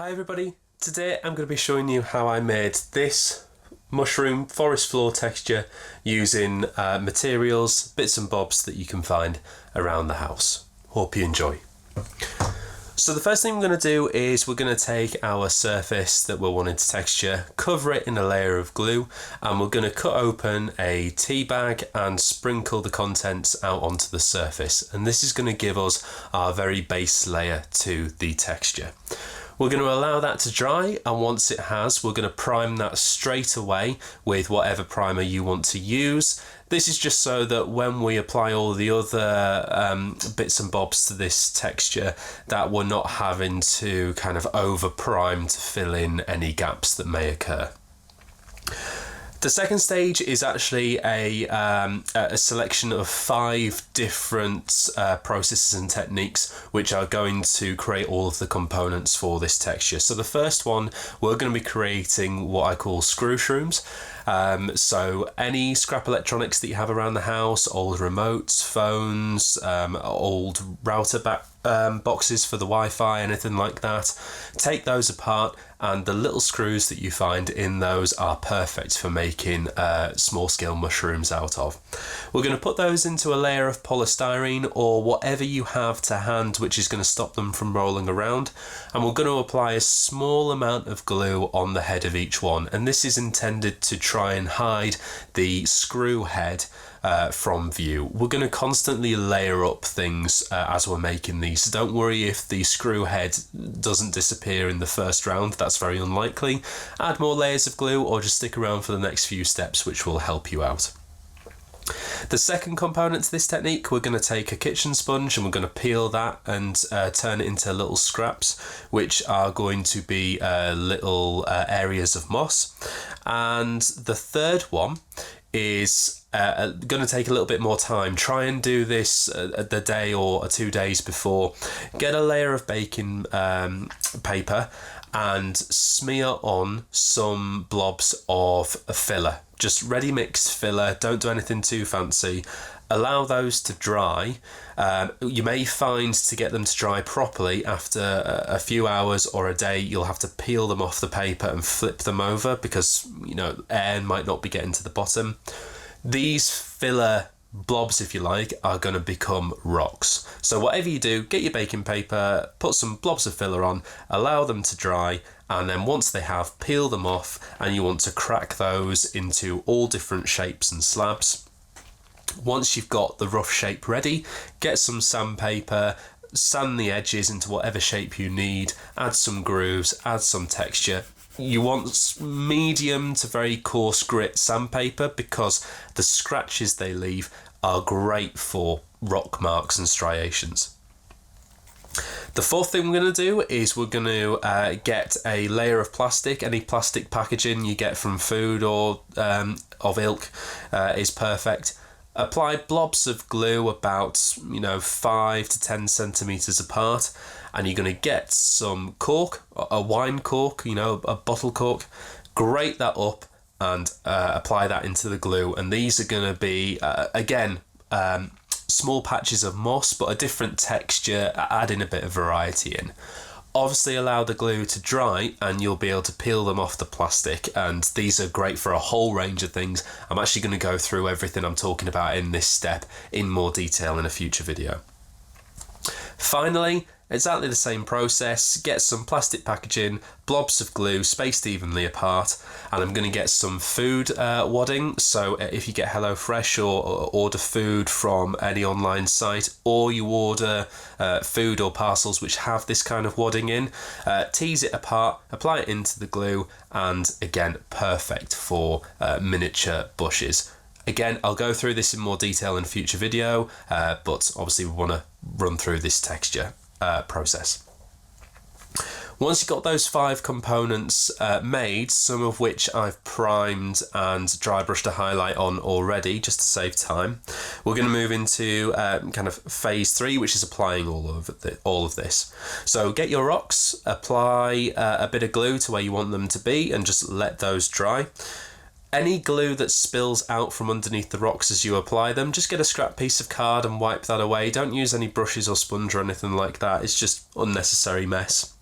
Hi everybody, today I'm going to be showing you how I made this mushroom forest floor texture using materials, bits and bobs that you can find around the house. Hope you enjoy. So the first thing we're going to do is we're going to take our surface that we're wanting to texture, cover it in a layer of glue, and we're going to cut open a tea bag and sprinkle the contents out onto the surface. And this is going to give us our very base layer to the texture. We're going to allow that to dry, and once it has, we're going to prime that straight away with whatever primer you want to use. This is just so that when we apply all the other bits and bobs to this texture, that we're not having to kind of over prime to fill in any gaps that may occur. The second stage is actually a selection of 5 different processes and techniques which are going to create all of the components for this texture. So the first one, we're going to be creating what I call screw shrooms. So any scrap electronics that you have around the house, old remotes, phones, old router boxes for the Wi-Fi, anything like that, take those apart, and the little screws that you find in those are perfect for making small scale mushrooms out of. We're going to put those into a layer of polystyrene or whatever you have to hand which is going to stop them from rolling around, and we're going to apply a small amount of glue on the head of each one, and this is intended to try and hide the screw head from view. We're going to constantly layer up things as we're making these, so don't worry if the screw head doesn't disappear in the first round. That's very unlikely. Add more layers of glue or just stick around for the next few steps, which will help you out. The second component to this technique, we're going to take a kitchen sponge and we're going to peel that and turn it into little scraps, which are going to be little areas of moss. And the third one is going to take a little bit more time. Try and do this the day or 2 days before. Get a layer of baking paper and smear on some blobs of filler. Just ready mixed filler, don't do anything too fancy. Allow those to dry. You may find to get them to dry properly after a few hours or a day, you'll have to peel them off the paper and flip them over because, you know, air might not be getting to the bottom. These filler blobs, if you like, are going to become rocks. So whatever you do, get your baking paper, put some blobs of filler on, allow them to dry, and then once they have, peel them off, and you want to crack those into all different shapes and slabs. Once you've got the rough shape ready, get some sandpaper, sand the edges into whatever shape you need, add some grooves, add some texture. You want medium to very coarse grit sandpaper because the scratches they leave are great for rock marks and striations. The fourth thing we're going to do is we're going to get a layer of plastic. Any plastic packaging you get from food or of ilk is perfect. Apply blobs of glue about 5 to 10 centimeters apart, and you're going to get some cork, a wine cork, a bottle cork. Grate that up and apply that into the glue, and these are going to be small patches of moss but a different texture, adding a bit of variety in. Obviously allow the glue to dry and you'll be able to peel them off the plastic, and these are great for a whole range of things. I'm actually going to go through everything I'm talking about in this step in more detail in a future video. Finally, exactly the same process. Get some plastic packaging, blobs of glue spaced evenly apart, and I'm going to get some food wadding. So if you get HelloFresh or order food from any online site, or you order food or parcels which have this kind of wadding in, tease it apart, apply it into the glue, and again, perfect for miniature bushes. Again, I'll go through this in more detail in a future video, but obviously we want to run through this texture process. Once you've got those 5 components made, some of which I've primed and dry brushed a highlight on already just to save time, we're going to move into kind of phase 3, which is applying all of this. So get your rocks, apply a bit of glue to where you want them to be, and just let those dry. Any glue that spills out from underneath the rocks as you apply them, just get a scrap piece of card and wipe that away. Don't use any brushes or sponge or anything like that. It's just unnecessary mess.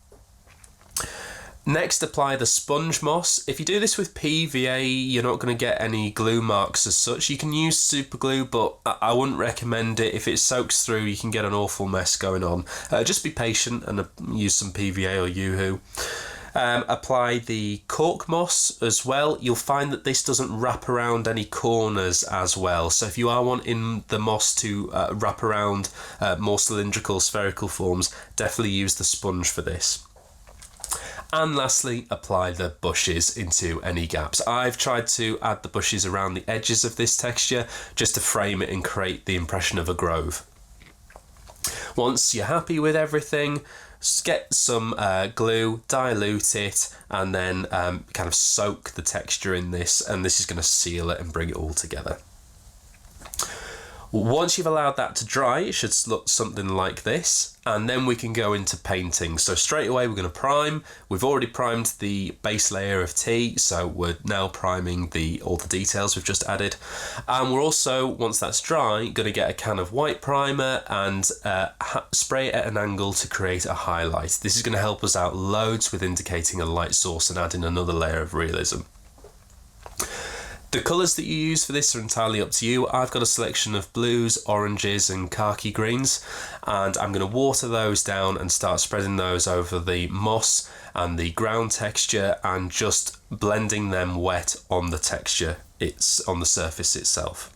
Next, apply the sponge moss. If you do this with PVA, you're not going to get any glue marks as such. You can use super glue, but I wouldn't recommend it. If it soaks through, you can get an awful mess going on. Just be patient and use some PVA or Yoo-hoo. Apply the cork moss as well. You'll find that this doesn't wrap around any corners as well. So if you are wanting the moss to wrap around more cylindrical, spherical forms, definitely use the sponge for this. And lastly, apply the bushes into any gaps. I've tried to add the bushes around the edges of this texture just to frame it and create the impression of a grove. Once you're happy with everything, get some glue, dilute it, and then kind of soak the texture in this, and this is going to seal it and bring it all together. Once you've allowed that to dry, it should look something like this, and then we can go into painting. So straight away we're going to prime. We've already primed the base layer of tea, so we're now priming all the details we've just added. And we're also, once that's dry, going to get a can of white primer and spray it at an angle to create a highlight. This is going to help us out loads with indicating a light source and adding another layer of realism. The colours that you use for this are entirely up to you. I've got a selection of blues, oranges and khaki greens, and I'm going to water those down and start spreading those over the moss and the ground texture and just blending them wet on the texture. It's on the surface itself.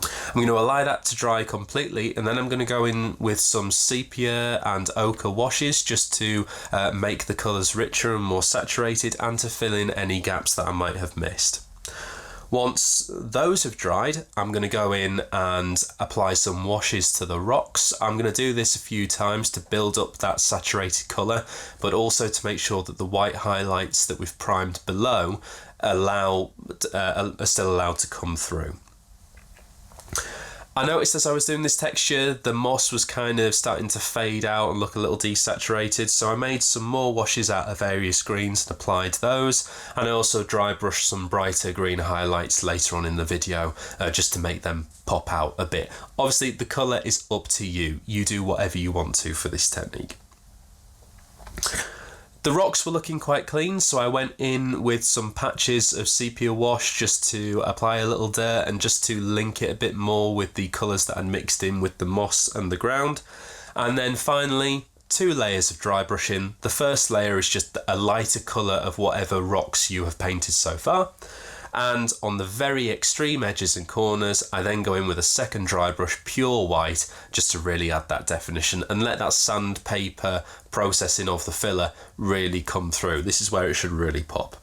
I'm going to allow that to dry completely, and then I'm going to go in with some sepia and ochre washes just to make the colours richer and more saturated and to fill in any gaps that I might have missed. Once those have dried, I'm going to go in and apply some washes to the rocks. I'm going to do this a few times to build up that saturated colour, but also to make sure that the white highlights that we've primed below are still allowed to come through. I noticed as I was doing this texture, the moss was kind of starting to fade out and look a little desaturated, so I made some more washes out of various greens and applied those, and I also dry brushed some brighter green highlights later on in the video just to make them pop out a bit. Obviously the colour is up to you. You do whatever you want to for this technique. The rocks were looking quite clean, so I went in with some patches of sepia wash just to apply a little dirt and just to link it a bit more with the colours that I'd mixed in with the moss and the ground. And then finally, 2 layers of dry brushing. The first layer is just a lighter colour of whatever rocks you have painted so far. And on the very extreme edges and corners, I then go in with a second dry brush, pure white, just to really add that definition and let that sandpaper processing of the filler really come through. This is where it should really pop.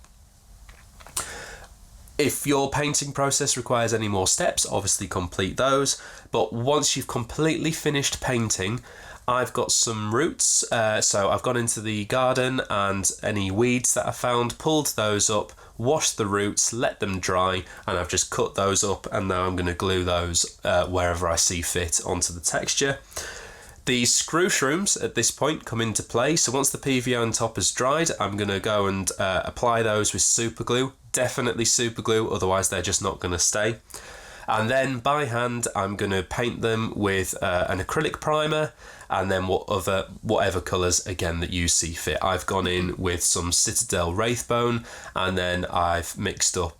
If your painting process requires any more steps, obviously complete those. But once you've completely finished painting, I've got some roots, so I've gone into the garden and any weeds that I found, pulled those up, washed the roots, let them dry, and I've just cut those up, and now I'm going to glue those wherever I see fit onto the texture. The screw shrooms at this point come into play, so once the PVA on top has dried, I'm going to go and apply those with super glue. Definitely super glue, otherwise they're just not going to stay. And then by hand, I'm going to paint them with an acrylic primer, and then whatever colours again that you see fit. I've gone in with some Citadel Wraithbone, and then I've mixed up.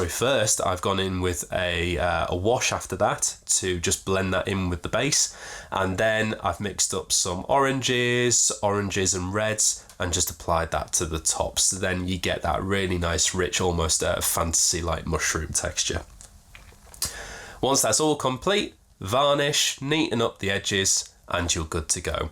First I've gone in with a wash after that to just blend that in with the base, and then I've mixed up some oranges and reds, and just applied that to the top. So then you get that really nice, rich, almost fantasy-like mushroom texture. Once that's all complete, varnish, neaten up the edges, and you're good to go.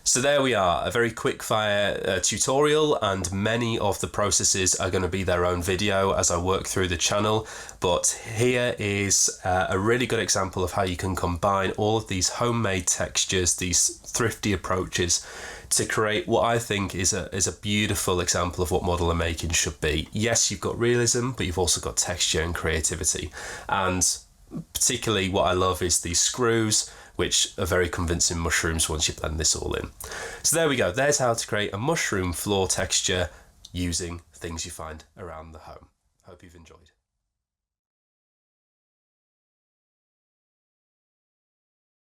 So there we are, a very quick fire tutorial, and many of the processes are going to be their own video as I work through the channel, but here is a really good example of how you can combine all of these homemade textures, these thrifty approaches, to create what I think is a beautiful example of what modeler making should be. Yes, you've got realism, but you've also got texture and creativity, and particularly what I love is these screws, which are very convincing mushrooms once you blend this all in. So there we go, there's how to create a mushroom floor texture using things you find around the home. Hope you've enjoyed.